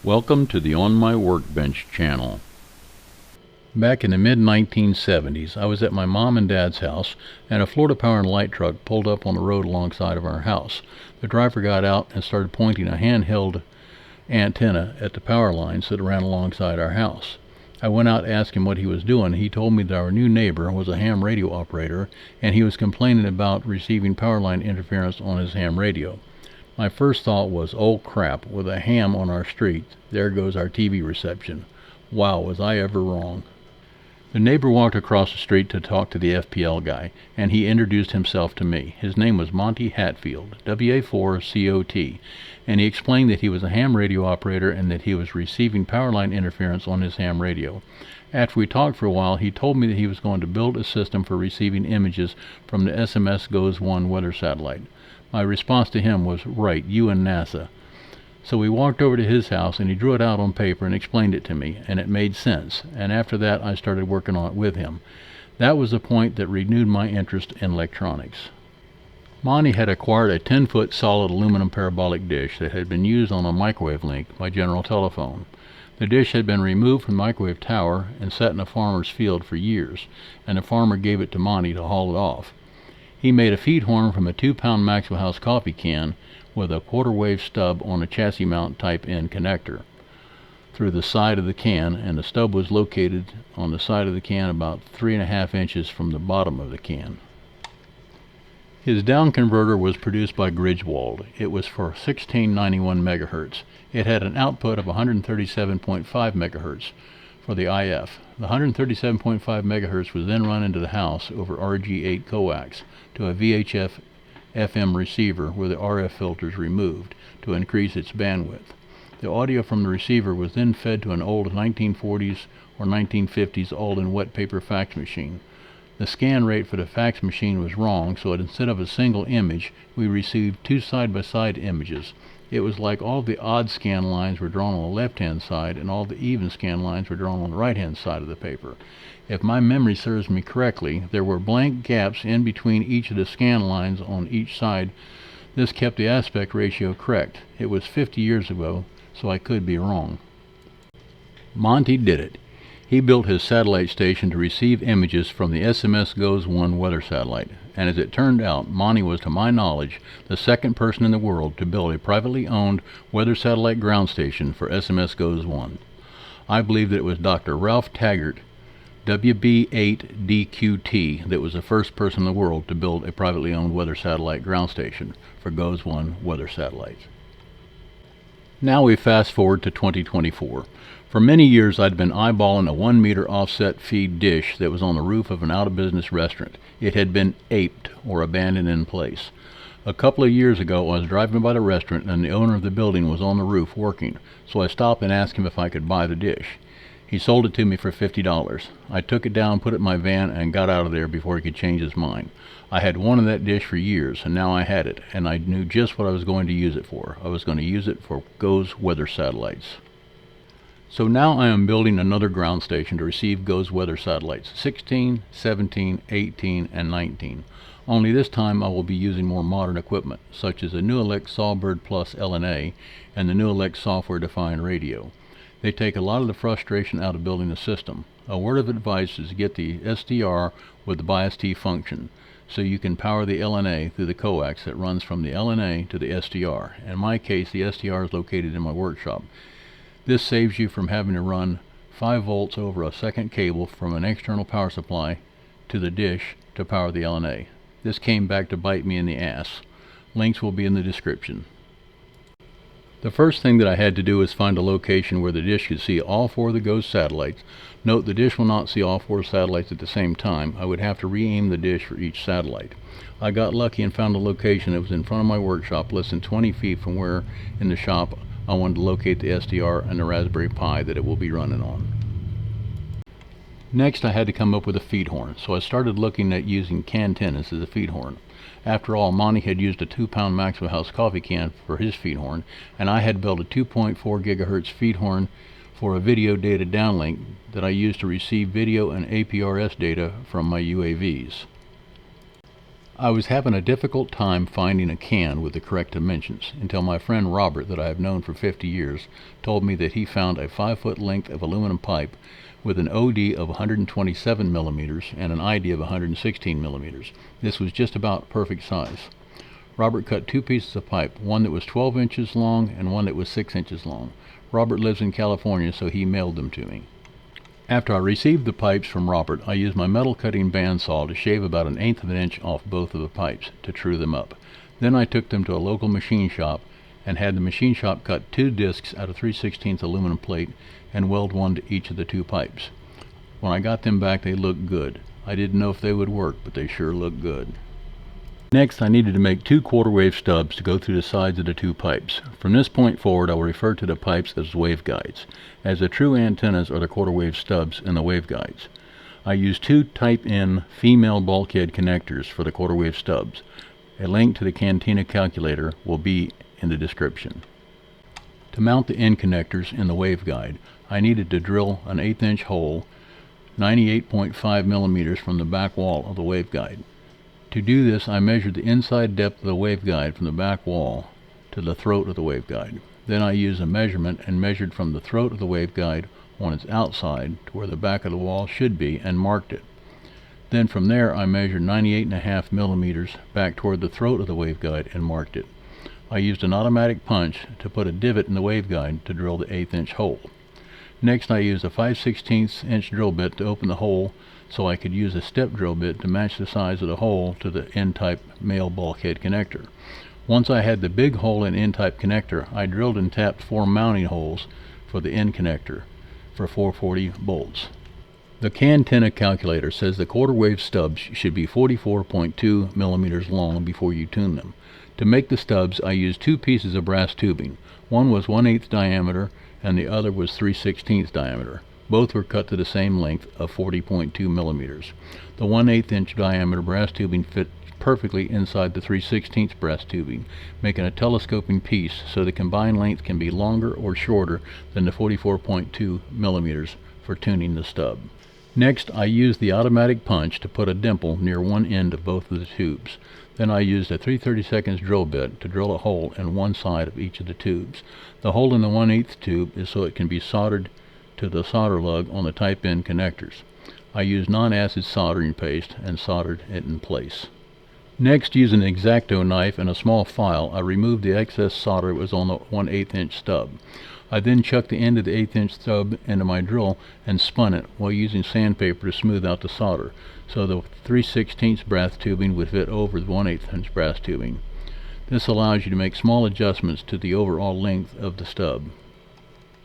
Welcome to the On My Workbench channel. Back in the mid-1970s, I was at my mom and dad's house, and a Florida Power and Light truck pulled up on the road alongside of our house. The driver got out and started pointing a handheld antenna at the power lines that ran alongside our house. I went out to ask him what he was doing. He told me that our new neighbor was a ham radio operator, and he was complaining about receiving power line interference on his ham radio. My first thought was, oh crap, with a ham on our street, there goes our TV reception. Wow, was I ever wrong. The neighbor walked across the street to talk to the FPL guy, and he introduced himself to me. His name was Monty Hatfield, WA4COT, and he explained that he was a ham radio operator and that he was receiving power line interference on his ham radio. After we talked for a while, he told me that he was going to build a system for receiving images from the SMS Goes 1 weather satellite. My response to him was, right, you and NASA. So we walked over to his house and he drew it out on paper and explained it to me, and it made sense. And after that, I started working on it with him. That was the point that renewed my interest in electronics. Monty had acquired a 10-foot solid aluminum parabolic dish that had been used on a microwave link by General Telephone. The dish had been removed from the microwave tower and set in a farmer's field for years, and the farmer gave it to Monty to haul it off. He made a feed horn from a 2-pound Maxwell House coffee can with a quarter-wave stub on a chassis mount type-in connector through the side of the can, and the stub was located on the side of the can about 3.5 inches from the bottom of the can. His down converter was produced by Griswold. It was for 1691 megahertz. It had an output of 137.5 megahertz for the IF. The 137.5 megahertz was then run into the house over RG8 coax to a VHF FM receiver with the RF filters removed to increase its bandwidth. The audio from the receiver was then fed to an old 1940s or 1950s Alden wet paper fax machine. The scan rate for the fax machine was wrong, so that instead of a single image, we received 2 side-by-side images. It was like all the odd scan lines were drawn on the left-hand side and all the even scan lines were drawn on the right-hand side of the paper. If my memory serves me correctly, there were blank gaps in between each of the scan lines on each side. This kept the aspect ratio correct. It was 50 years ago, so I could be wrong. Monty did it. He built his satellite station to receive images from the SMS Goes 1 weather satellite, and as it turned out, Monty was, to my knowledge, the second person in the world to build a privately owned weather satellite ground station for SMS Goes 1. I believe that it was Dr. Ralph Taggart, WB8DQT, that was the first person in the world to build a privately owned weather satellite ground station for Goes 1 weather satellites. Now we fast forward to 2024. For many years I'd been eyeballing a 1-meter offset feed dish that was on the roof of an out-of-business restaurant. It had been aped or abandoned in place. A couple of years ago I was driving by the restaurant and the owner of the building was on the roof working, so I stopped and asked him if I could buy the dish. He sold it to me for $50. I took it down, put it in my van, and got out of there before he could change his mind. I had wanted that dish for years, and now I had it, and I knew just what I was going to use it for. I was going to use it for Goes weather satellites. So now I am building another ground station to receive Goes weather satellites, 16, 17, 18, and 19. Only this time I will be using more modern equipment, such as the Newelec Sawbird Plus LNA and the Newelec software-defined radio. They take a lot of the frustration out of building the system. A word of advice is to get the SDR with the bias T function, so you can power the LNA through the coax that runs from the LNA to the SDR. In my case, the SDR is located in my workshop. This saves you from having to run 5 volts over a second cable from an external power supply to the dish to power the LNA. This came back to bite me in the ass. Links will be in the description. The first thing that I had to do was find a location where the dish could see all 4 of the Goes satellites. Note the dish will not see all 4 satellites at the same time. I would have to re-aim the dish for each satellite. I got lucky and found a location that was in front of my workshop, less than 20 feet from where in the shop I wanted to locate the SDR and the Raspberry Pi that it will be running on. Next I had to come up with a feed horn, so I started looking at using Cantennas as a feed horn. After all, Monty had used a 2-pound Maxwell House coffee can for his feed horn, and I had built a 2.4 gigahertz feed horn for a video data downlink that I used to receive video and APRS data from my UAVs. I was having a difficult time finding a can with the correct dimensions until my friend Robert, that I have known for 50 years, told me that he found a 5-foot length of aluminum pipe with an OD of 127 millimeters and an ID of 116 millimeters. This was just about perfect size. Robert cut 2 pieces of pipe, one that was 12 inches long and one that was 6 inches long. Robert lives in California, so he mailed them to me. After I received the pipes from Robert, I used my metal cutting bandsaw to shave about 1/8 of an inch off both of the pipes to true them up. Then I took them to a local machine shop and had the machine shop cut 2 discs out of 3/16 aluminum plate and weld one to each of the 2 pipes. When I got them back, they looked good. I didn't know if they would work, but they sure looked good. Next, I needed to make 2 quarter-wave stubs to go through the sides of the 2 pipes. From this point forward, I will refer to the pipes as waveguides, as the true antennas are the quarter-wave stubs in the waveguides. I used 2 Type-N female bulkhead connectors for the quarter-wave stubs. A link to the Cantenna calculator will be in the description. To mount the end connectors in the waveguide, I needed to drill an 1/8-inch hole 98.5 millimeters from the back wall of the waveguide. To do this, I measured the inside depth of the waveguide from the back wall to the throat of the waveguide. Then I used a measurement and measured from the throat of the waveguide on its outside to where the back of the wall should be and marked it. Then from there I measured 98.5 millimeters back toward the throat of the waveguide and marked it. I used an automatic punch to put a divot in the waveguide to drill the 1/8-inch hole. Next, I used a 5/16 inch drill bit to open the hole so I could use a step drill bit to match the size of the hole to the N-type male bulkhead connector. Once I had the big hole in N-type connector, I drilled and tapped 4 mounting holes for the N connector for 440 bolts. The Cantenna calculator says the quarter-wave stubs should be 44.2 millimeters long before you tune them. To make the stubs, I used 2 pieces of brass tubing. One was 1/8 diameter and the other was 3/16 diameter. Both were cut to the same length of 40.2 millimeters. The 1/8-inch diameter brass tubing fit perfectly inside the 3/16 brass tubing, making a telescoping piece so the combined length can be longer or shorter than the 44.2 millimeters for tuning the stub. Next, I used the automatic punch to put a dimple near one end of both of the tubes. Then I used a 3/32 drill bit to drill a hole in one side of each of the tubes. The hole in the 1/8 tube is so it can be soldered to the solder lug on the Type-N connectors. I used non-acid soldering paste and soldered it in place. Next, using an X-Acto knife and a small file, I removed the excess solder that was on the 1/8-inch stub. I then chucked the end of the 1/8-inch stub into my drill and spun it while using sandpaper to smooth out the solder, so the 3/16 brass tubing would fit over the 1/8-inch brass tubing. This allows you to make small adjustments to the overall length of the stub.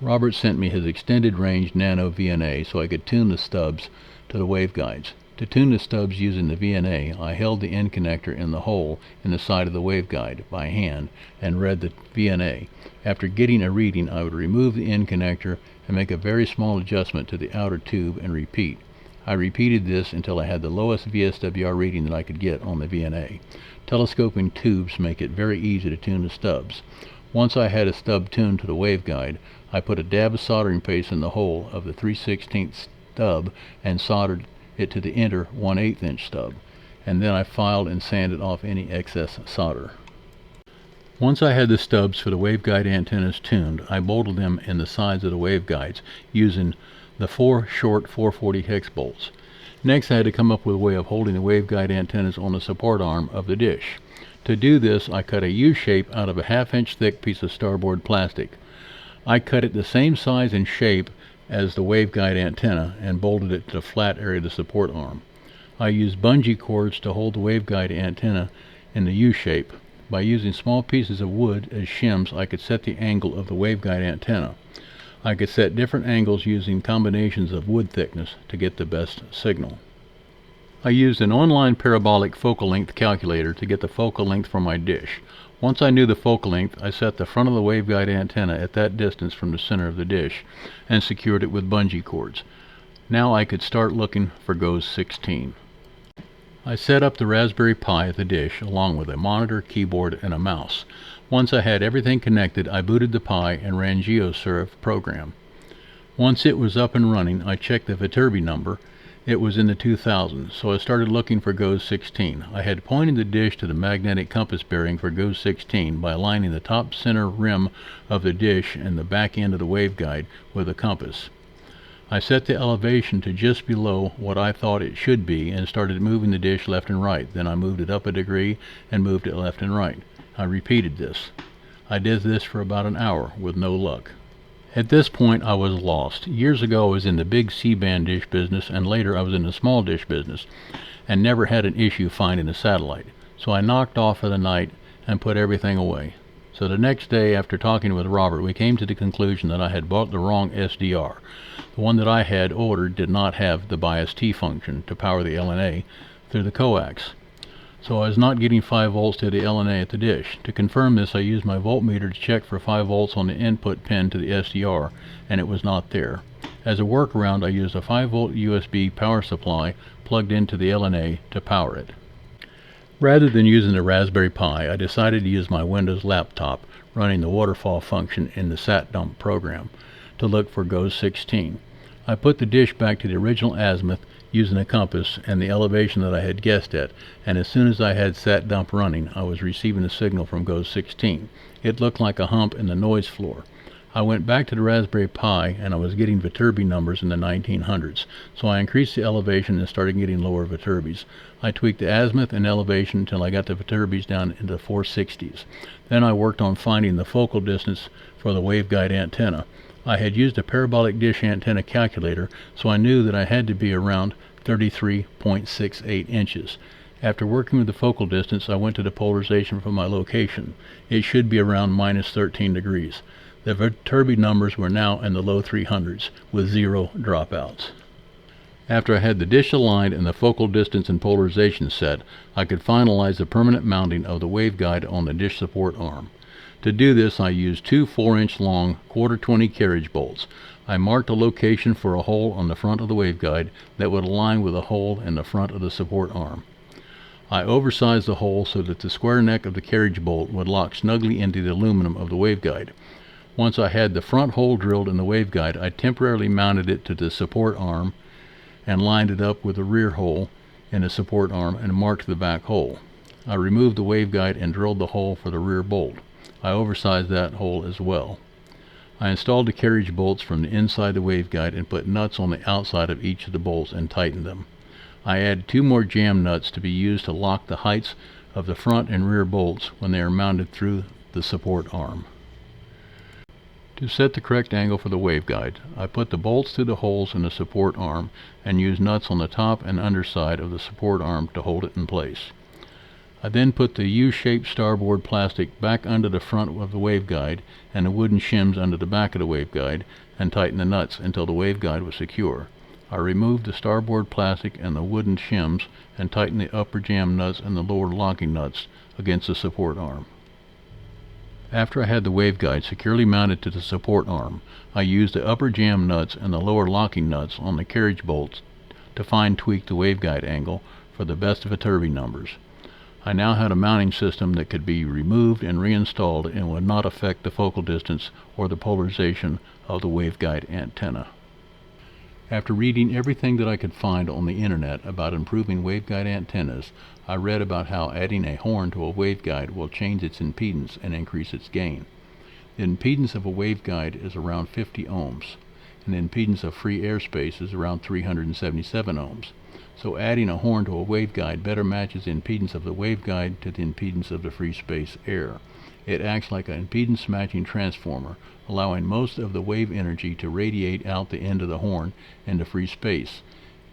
Robert sent me his extended range nano VNA so I could tune the stubs to the waveguides. To tune the stubs using the VNA, I held the end connector in the hole in the side of the waveguide by hand and read the VNA. After getting a reading, I would remove the end connector and make a very small adjustment to the outer tube and repeat. I repeated this until I had the lowest VSWR reading that I could get on the VNA. Telescoping tubes make it very easy to tune the stubs. Once I had a stub tuned to the waveguide, I put a dab of soldering paste in the hole of the 3/16 stub and soldered it to the inner 1/8-inch stub, and then I filed and sanded off any excess solder. Once I had the stubs for the waveguide antennas tuned, I bolted them in the sides of the waveguides using the 4 short 440 hex bolts. Next, I had to come up with a way of holding the waveguide antennas on the support arm of the dish. To do this, I cut a U shape out of a 1/2-inch thick piece of starboard plastic. I cut it the same size and shape as the waveguide antenna and bolted it to the flat area of the support arm. I used bungee cords to hold the waveguide antenna in the U shape. By using small pieces of wood as shims, I could set the angle of the waveguide antenna. I could set different angles using combinations of wood thickness to get the best signal. I used an online parabolic focal length calculator to get the focal length for my dish. Once I knew the focal length, I set the front of the waveguide antenna at that distance from the center of the dish and secured it with bungee cords. Now I could start looking for GOES 16. I set up the Raspberry Pi at the dish along with a monitor, keyboard, and a mouse. Once I had everything connected, I booted the Pi and ran GeoSurf program. Once it was up and running, I checked the Viterbi number It was in the 2000s, so I started looking for GOES 16. I had pointed the dish to the magnetic compass bearing for GOES 16 by aligning the top center rim of the dish and the back end of the waveguide with a compass. I set the elevation to just below what I thought it should be and started moving the dish left and right. Then I moved it up a degree and moved it left and right. I repeated this. I did this for about an hour with no luck. At this point I was lost. Years ago I was in the big C-band dish business, and later I was in the small dish business, and never had an issue finding a satellite. So I knocked off for the night and put everything away. So the next day, after talking with Robert, we came to the conclusion that I had bought the wrong SDR. The one that I had ordered did not have the bias T function to power the LNA through the coax. So I was not getting 5 volts to the LNA at the dish. To confirm this, I used my voltmeter to check for 5 volts on the input pin to the SDR, and it was not there. As a workaround, I used a 5 volt USB power supply plugged into the LNA to power it. Rather than using the Raspberry Pi, I decided to use my Windows laptop running the waterfall function in the SatDump program to look for GOES 16. I put the dish back to the original azimuth using a compass and the elevation that I had guessed at, and as soon as I had SatDump running, I was receiving a signal from GOES 16. It looked like a hump in the noise floor. I went back to the Raspberry Pi and I was getting Viterbi numbers in the 1900s, so I increased the elevation and started getting lower Viterbis. I tweaked the azimuth and elevation until I got the Viterbis down into the 460s. Then I worked on finding the focal distance for the waveguide antenna. I had used a parabolic dish antenna calculator, so I knew that I had to be around 33.68 inches. After working with the focal distance, I went to the polarization for my location. It should be around minus 13 degrees. The Viterbi numbers were now in the low 300s, with 0 dropouts. After I had the dish aligned and the focal distance and polarization set, I could finalize the permanent mounting of the waveguide on the dish support arm. To do this, I used 2 4-inch long ⅛ carriage bolts. I marked a location for a hole on the front of the waveguide that would align with a hole in the front of the support arm. I oversized the hole so that the square neck of the carriage bolt would lock snugly into the aluminum of the waveguide. Once I had the front hole drilled in the waveguide, I temporarily mounted it to the support arm and lined it up with the rear hole in the support arm and marked the back hole. I removed the waveguide and drilled the hole for the rear bolt. I oversized that hole as well. I installed the carriage bolts from the inside the waveguide and put nuts on the outside of each of the bolts and tightened them. I added 2 more jam nuts to be used to lock the heights of the front and rear bolts when they are mounted through the support arm. To set the correct angle for the waveguide, I put the bolts through the holes in the support arm and used nuts on the top and underside of the support arm to hold it in place. I then put the U-shaped starboard plastic back under the front of the waveguide and the wooden shims under the back of the waveguide and tightened the nuts until the waveguide was secure. I removed the starboard plastic and the wooden shims and tightened the upper jam nuts and the lower locking nuts against the support arm. After I had the waveguide securely mounted to the support arm, I used the upper jam nuts and the lower locking nuts on the carriage bolts to fine tweak the waveguide angle for the best Viterbi numbers. I now had a mounting system that could be removed and reinstalled and would not affect the focal distance or the polarization of the waveguide antenna. After reading everything that I could find on the internet about improving waveguide antennas, I read about how adding a horn to a waveguide will change its impedance and increase its gain. The impedance of a waveguide is around 50 ohms, and the impedance of free airspace is around 377 ohms. So adding a horn to a waveguide better matches the impedance of the waveguide to the impedance of the free space air. It acts like an impedance matching transformer, allowing most of the wave energy to radiate out the end of the horn into free space.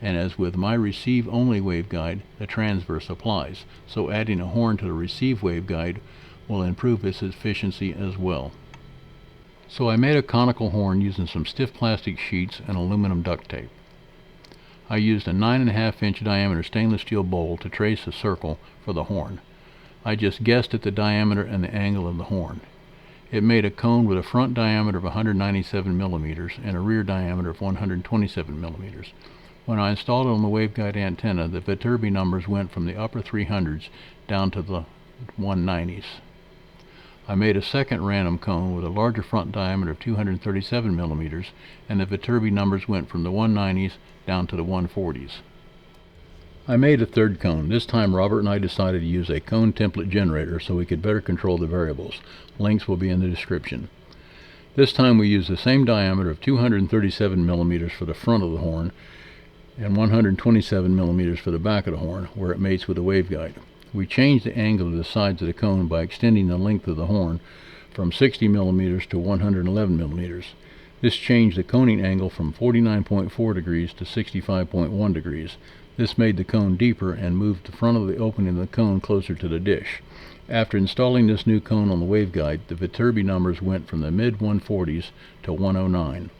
And as with my receive-only waveguide, the transverse applies, so adding a horn to the receive waveguide will improve its efficiency as well. So I made a conical horn using some stiff plastic sheets and aluminum duct tape. I used a 9.5-inch diameter stainless steel bowl to trace a circle for the horn. I just guessed at the diameter and the angle of the horn. It made a cone with a front diameter of 197 millimeters and a rear diameter of 127 millimeters. When I installed it on the waveguide antenna, the Viterbi numbers went from the upper 300s down to the 190s. I made a second random cone with a larger front diameter of 237 millimeters, and the Viterbi numbers went from the 190s down to the 140s. I made a third cone. This time Robert and I decided to use a cone template generator so we could better control the variables. Links will be in the description. This time we used the same diameter of 237 millimeters for the front of the horn and 127 millimeters for the back of the horn, where it mates with the waveguide. We changed the angle of the sides of the cone by extending the length of the horn from 60 millimeters to 111 millimeters. This changed the coning angle from 49.4 degrees to 65.1 degrees. This made the cone deeper and moved the front of the opening of the cone closer to the dish. After installing this new cone on the waveguide, the Viterbi numbers went from the mid-140s to 109.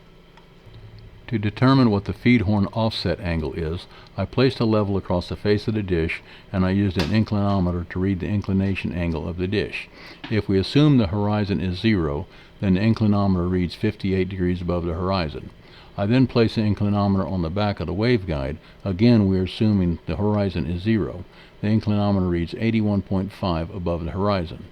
To determine what the feed horn offset angle is, I placed a level across the face of the dish, and I used an inclinometer to read the inclination angle of the dish. If we assume the horizon is 0, then the inclinometer reads 58 degrees above the horizon. I then place the inclinometer on the back of the waveguide. Again, we are assuming the horizon is 0. The inclinometer reads 81.5 above the horizon.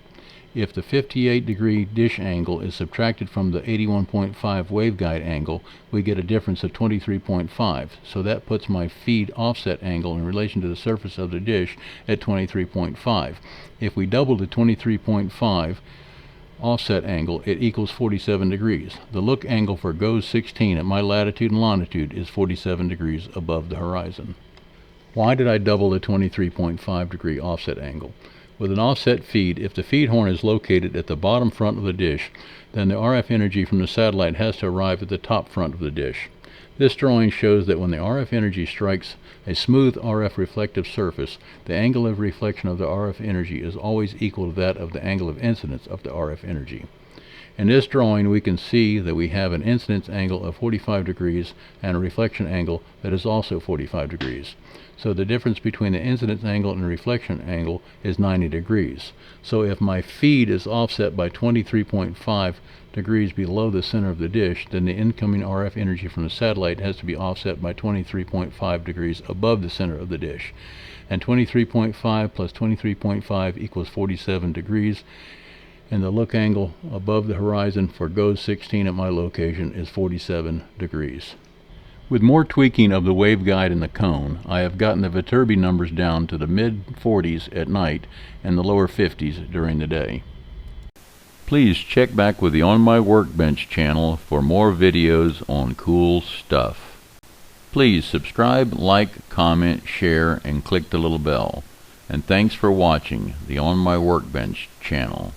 If the 58 degree dish angle is subtracted from the 81.5 waveguide angle, we get a difference of 23.5. So that puts my feed offset angle in relation to the surface of the dish at 23.5. If we double the 23.5 offset angle, it equals 47 degrees. The look angle for GOES 16 at my latitude and longitude is 47 degrees above the horizon. Why did I double the 23.5 degree offset angle? With an offset feed, if the feed horn is located at the bottom front of the dish, then the RF energy from the satellite has to arrive at the top front of the dish. This drawing shows that when the RF energy strikes a smooth RF reflective surface, the angle of reflection of the RF energy is always equal to that of the angle of incidence of the RF energy. In this drawing, we can see that we have an incidence angle of 45 degrees and a reflection angle that is also 45 degrees. So the difference between the incidence angle and the reflection angle is 90 degrees. So if my feed is offset by 23.5 degrees below the center of the dish, then the incoming RF energy from the satellite has to be offset by 23.5 degrees above the center of the dish. And 23.5 plus 23.5 equals 47 degrees. And the look angle above the horizon for GOES 16 at my location is 47 degrees. With more tweaking of the waveguide and the cone, I have gotten the Viterbi numbers down to the mid-40s at night and the lower 50s during the day. Please check back with the On My Workbench channel for more videos on cool stuff. Please subscribe, like, comment, share, and click the little bell. And thanks for watching the On My Workbench channel.